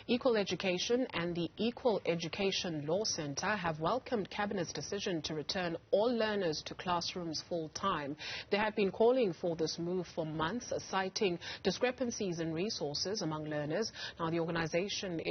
Equal Education and the Equal Education Law Centre have welcomed Cabinet's decision to return all learners to classrooms full-time. They have been calling for this move for months, citing discrepancies in resources among learners. Now, the organizations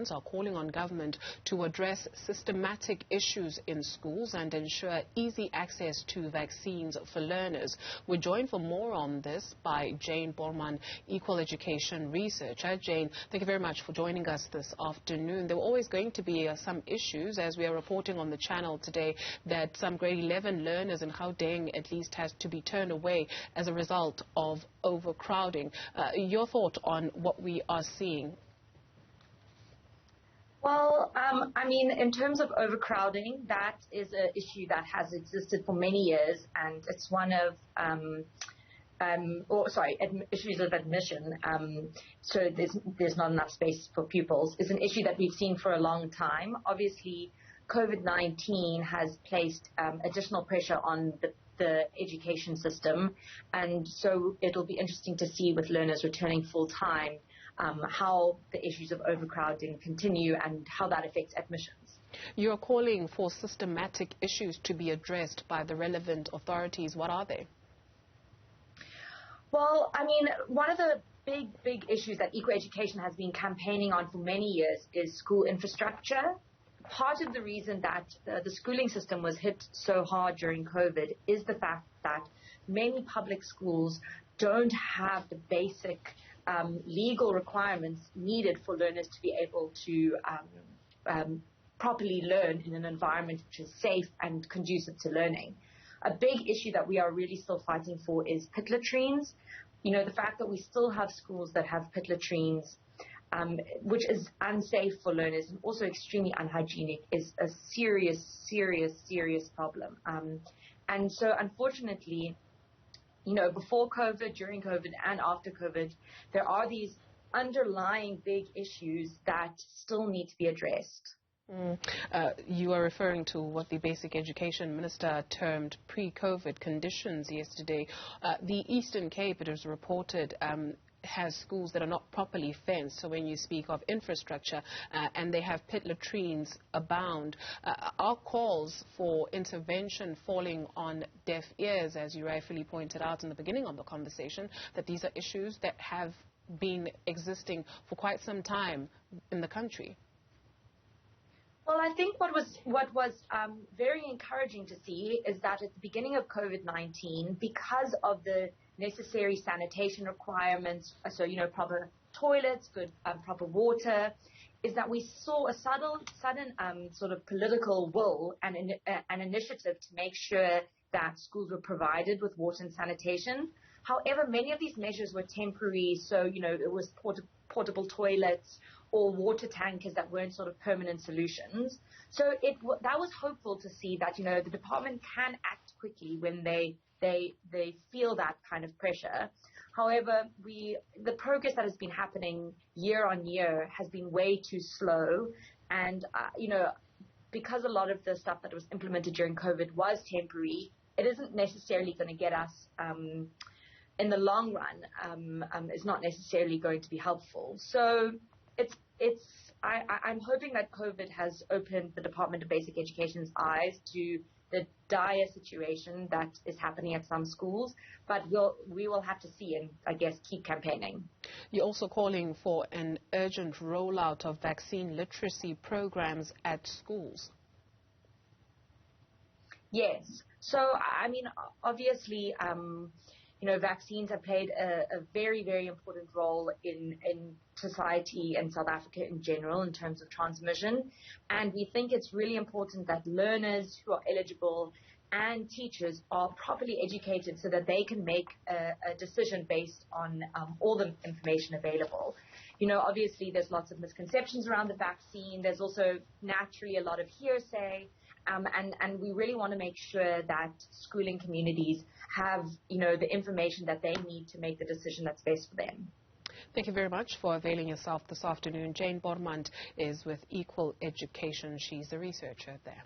are calling on government to address systematic issues in schools and ensure easy access to vaccines for learners. We're joined for more on this by Borman, Equal Education researcher. Jane, thank you very much for joining us this afternoon. There were always going to be some issues, as we are reporting on the channel today, that some grade 11 learners in Gauteng at least has to be turned away as a result of overcrowding. Your thought on what we are seeing? Well, I mean, in terms of overcrowding, that is an issue that has existed for many years, and it's one of issues of admission. So there's not enough space for pupils. It's an issue that we've seen for a long time. Obviously, COVID-19 has placed additional pressure on the education system, and so it'll be interesting to see with learners returning full time how the issues of overcrowding continue and how that affects admissions. You are calling for systematic issues to be addressed by the relevant authorities. What are they? Well, I mean, one of the big issues that Equal Education has been campaigning on for many years is school infrastructure. Part of the reason that the schooling system was hit so hard during COVID is the fact that many public schools don't have the basic legal requirements needed for learners to be able to properly learn in an environment which is safe and conducive to learning. A big issue that we are really still fighting for is pit latrines. You know, the fact that we still have schools that have pit latrines, which is unsafe for learners and also extremely unhygienic, is a serious problem. And so, unfortunately, you know, before COVID, during COVID, and after COVID, there are these underlying big issues that still need to be addressed. You are referring to what the Basic Education Minister termed pre-COVID conditions yesterday. The Eastern Cape, it was reported, has schools that are not properly fenced. So when you speak of infrastructure and they have pit latrines abound, are calls for intervention falling on deaf ears, as you rightfully pointed out in the beginning of the conversation, that these are issues that have been existing for quite some time in the country? Well, I think what was very encouraging to see is that at the beginning of COVID-19, because of the necessary sanitation requirements, so, you know, proper toilets, good proper water, is that we saw a sudden sort of political will and an initiative to make sure that schools were provided with water and sanitation. However, many of these measures were temporary, so, you know, it was portable toilets or water tankers that weren't sort of permanent solutions. So that was hopeful to see that, you know, the department can act quickly when they feel that kind of pressure. However, the progress that has been happening year on year has been way too slow. And, you know, because a lot of the stuff that was implemented during COVID was temporary, it isn't necessarily going to get us in the long run. It's not necessarily going to be helpful. So I'm hoping that COVID has opened the Department of Basic Education's eyes to the dire situation that is happening at some schools, but we will have to see and, I guess, keep campaigning. You're also calling for an urgent rollout of vaccine literacy programs at schools. Yes. So, I mean, obviously, you know, vaccines have played a very, very important role in society and South Africa in general in terms of transmission. And we think it's really important that learners who are eligible and teachers are properly educated so that they can make a decision based on all the information available. You know, obviously there's lots of misconceptions around the vaccine. There's also naturally a lot of hearsay. And we really want to make sure that schooling communities have, you know, the information that they need to make the decision that's best for them. Thank you very much for availing yourself this afternoon. Jane Borman is with Equal Education. She's a researcher there.